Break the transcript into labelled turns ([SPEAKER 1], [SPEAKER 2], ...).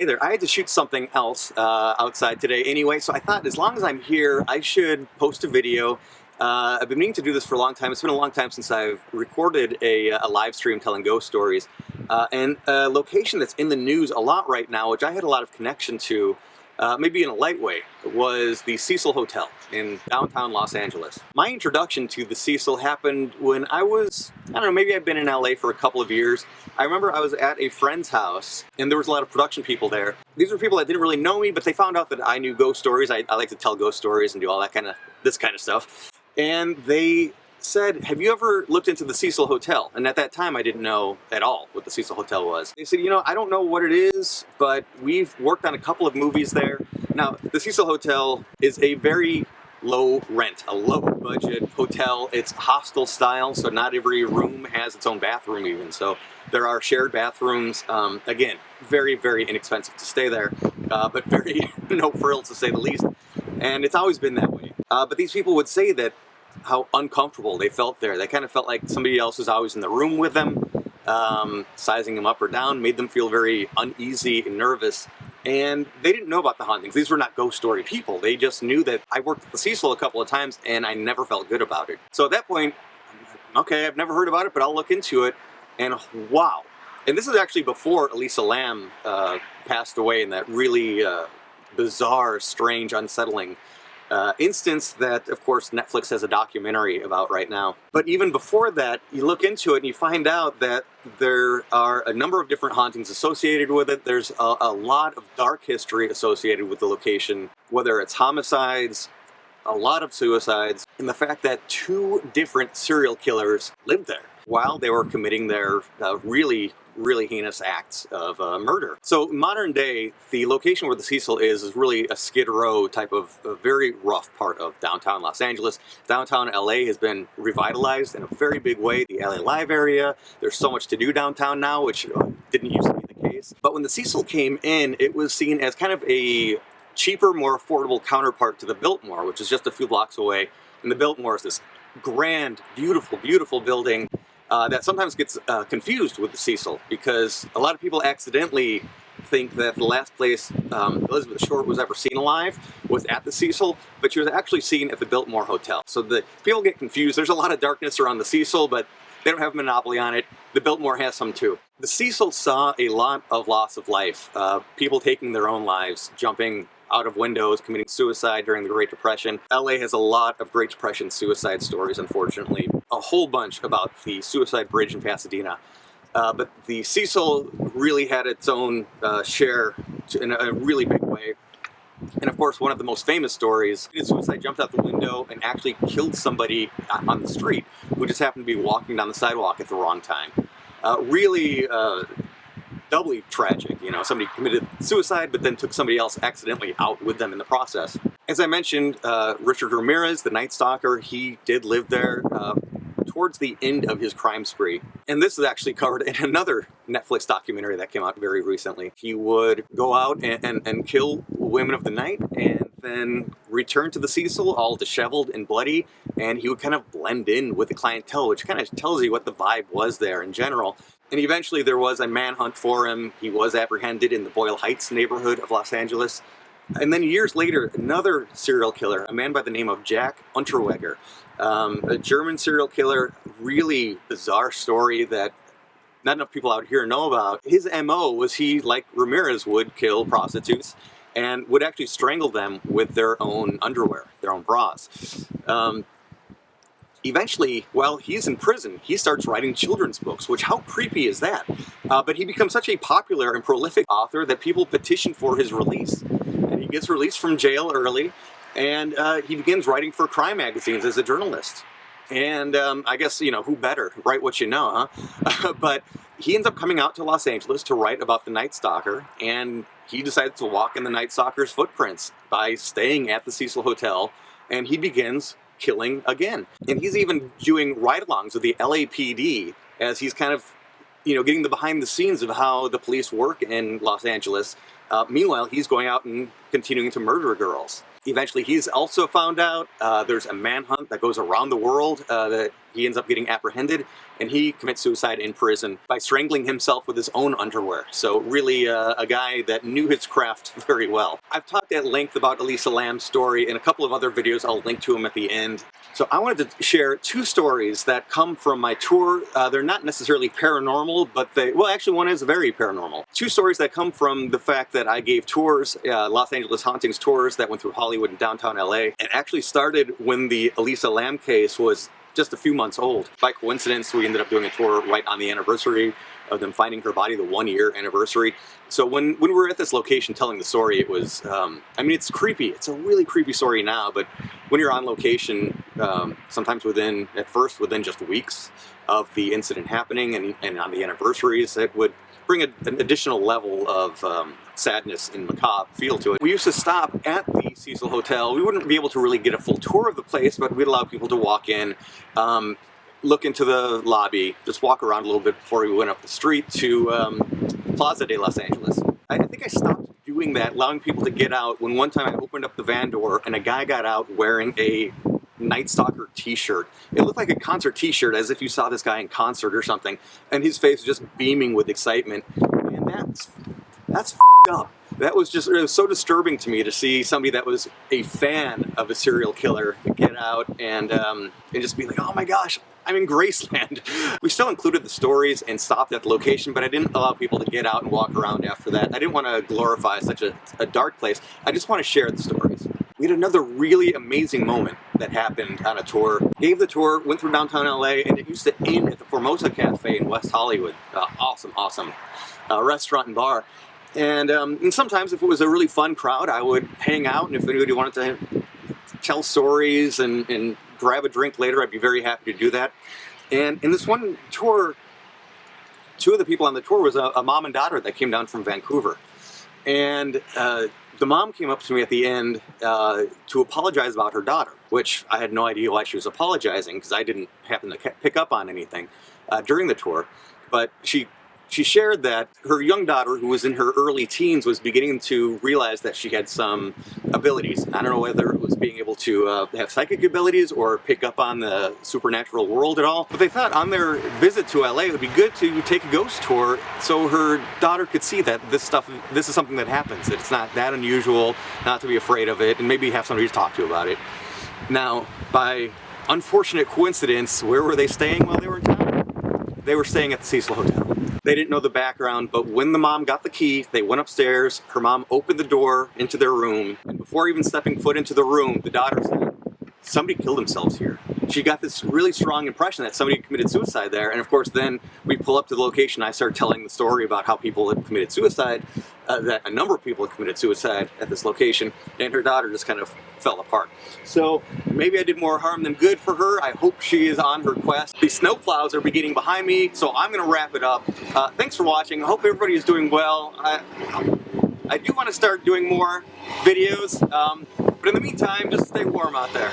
[SPEAKER 1] Hey there, I had to shoot something else outside today anyway, so I thought as long as I'm here, I should post a video. I've been meaning to do this for a long time. It's been a long time since I've recorded a live stream telling ghost stories. And a location that's in the news a lot right now, which I had a lot of connection to, maybe in a light way, was the Cecil Hotel in downtown Los Angeles. My introduction to the Cecil happened when I don't know, maybe I've been in LA for a couple of years. I remember I was at a friend's house and there was a lot of production people there. These were people that didn't really know me, but they found out that I knew ghost stories. I like to tell ghost stories and do all that this kind of stuff. And they said, have you ever looked into the Cecil Hotel? And at that time, I didn't know at all what the Cecil Hotel was. They said, I don't know what it is, but we've worked on a couple of movies there. Now, the Cecil Hotel is a very low rent, a low budget hotel. It's hostel style, so not every room has its own bathroom even. So there are shared bathrooms. Again, very, very inexpensive to stay there, but very no frills to say the least. And it's always been that way. But these people would say that how uncomfortable they felt there. They kind of felt like somebody else was always in the room with them, sizing them up or down, made them feel very uneasy and nervous. And they didn't know about the hauntings. These were not ghost story people. They just knew that I worked at the Cecil a couple of times and I never felt good about it. So at that point, okay, I've never heard about it, but I'll look into it. And wow. And this is actually before Elisa Lam passed away in that really bizarre, strange, unsettling instance that, of course, Netflix has a documentary about right now. But even before that, you look into it and you find out that there are a number of different hauntings associated with it. There's a lot of dark history associated with the location, whether it's homicides, a lot of suicides, and the fact that two different serial killers lived there while they were committing their really heinous acts of murder. So modern day, the location where the Cecil is really a Skid Row type of a very rough part of downtown Los Angeles. Downtown LA has been revitalized in a very big way. The LA Live area, there's so much to do downtown now, which didn't used to be the case. But when the Cecil came in, it was seen as kind of a cheaper, more affordable counterpart to the Biltmore, which is just a few blocks away. And the Biltmore is this grand, beautiful, beautiful building that sometimes gets confused with the Cecil, because a lot of people accidentally think that the last place Elizabeth Short was ever seen alive was at the Cecil, but she was actually seen at the Biltmore Hotel. So the people get confused. There's a lot of darkness around the Cecil, but they don't have a monopoly on it. The Biltmore has some too. The Cecil saw a lot of loss of life, people taking their own lives, jumping out of windows, committing suicide during the Great Depression. LA has a lot of Great Depression suicide stories, unfortunately. A whole bunch about the suicide bridge in Pasadena. But the Cecil really had its own share in a really big way. And of course, one of the most famous stories, a suicide jumped out the window and actually killed somebody on the street who just happened to be walking down the sidewalk at the wrong time. Really doubly tragic. Somebody committed suicide, but then took somebody else accidentally out with them in the process. As I mentioned, Richard Ramirez, the Night Stalker, he did live there towards the end of his crime spree. And this is actually covered in another Netflix documentary that came out very recently. He would go out and kill women of the night and then return to the Cecil all disheveled and bloody, and he would kind of blend in with the clientele, which kind of tells you what the vibe was there in general. And eventually there was a manhunt for him. He was apprehended in the Boyle Heights neighborhood of Los Angeles. And then years later, another serial killer, a man by the name of Jack Unterweger, a German serial killer, really bizarre story that not enough people out here know about. His MO was he, like Ramirez, would kill prostitutes and would actually strangle them with their own underwear, their own bras. Eventually, while he's in prison, he starts writing children's books, which, how creepy is that? But he becomes such a popular and prolific author that people petition for his release. And he gets released from jail early, and he begins writing for crime magazines as a journalist. And I guess, who better? Write what you know, huh? But he ends up coming out to Los Angeles to write about the Night Stalker, and he decides to walk in the Night Stalker's footprints by staying at the Cecil Hotel, and he begins killing again. And he's even doing ride-alongs with the LAPD as he's kind of, getting the behind the scenes of how the police work in Los Angeles. Meanwhile, he's going out and continuing to murder girls. Eventually, he's also found out there's a manhunt that goes around the world that he ends up getting apprehended, and he commits suicide in prison by strangling himself with his own underwear. So really a guy that knew his craft very well. I've talked at length about Elisa Lam's story in a couple of other videos. I'll link to them at the end. So I wanted to share two stories that come from my tour. They're not necessarily paranormal, but well, actually one is very paranormal. Two stories that come from the fact that I gave tours, Los Angeles Hauntings tours that went through Hollywood and downtown LA. It actually started when the Elisa Lam case was just a few months old. By coincidence, we ended up doing a tour right on the anniversary of them finding her body, the 1-year anniversary. So when we were at this location telling the story, it was, I mean, it's creepy. It's a really creepy story now, but when you're on location, sometimes at first within just weeks of the incident happening and on the anniversaries, it would bring an additional level of sadness and macabre feel to it. We used to stop at the Cecil Hotel. We wouldn't be able to really get a full tour of the place, but we'd allow people to walk in, look into the lobby, just walk around a little bit before we went up the street to Plaza de Los Angeles. I think I stopped doing that, allowing people to get out, when one time I opened up the van door and a guy got out wearing a Night Stalker t-shirt. It looked like a concert t-shirt, as if you saw this guy in concert or something, and his face was just beaming with excitement. And that's up. That was just, it was so disturbing to me to see somebody that was a fan of a serial killer get out and just be like, oh my gosh, I'm in Graceland. We still included the stories and stopped at the location, but I didn't allow people to get out and walk around after that. I didn't want to glorify such a dark place. I just want to share the stories. We had another really amazing moment that happened on a tour. Gave the tour, went through downtown LA, and it used to end at the Formosa Cafe in West Hollywood. Awesome restaurant and bar. And sometimes if it was a really fun crowd, I would hang out, and if anybody wanted to tell stories and grab a drink later, I'd be very happy to do that. And in this one tour, two of the people on the tour was a mom and daughter that came down from Vancouver. And the mom came up to me at the end to apologize about her daughter, which I had no idea why she was apologizing, because I didn't happen to pick up on anything during the tour. But she shared that her young daughter, who was in her early teens, was beginning to realize that she had some abilities. I don't know whether it was being able to have psychic abilities or pick up on the supernatural world at all. But they thought on their visit to LA, it would be good to take a ghost tour so her daughter could see that this is something that happens. That it's not that unusual, not to be afraid of it, and maybe have somebody to talk to about it. Now, by unfortunate coincidence, where were they staying while they were in town? They were staying at the Cecil Hotel. They didn't know the background, but when the mom got the key, they went upstairs, her mom opened the door into their room, and before even stepping foot into the room, the daughter said, somebody killed themselves here. She got this really strong impression that somebody committed suicide there, and of course then we pull up to the location, I started telling the story about how people had committed suicide, that a number of people had committed suicide at this location, and her daughter just kind of fell apart. So maybe I did more harm than good for her. I hope she is on her quest. The snowplows are beginning behind me, so I'm going to wrap it up. Thanks for watching. I hope everybody is doing well. I do want to start doing more videos, but in the meantime, just stay warm out there.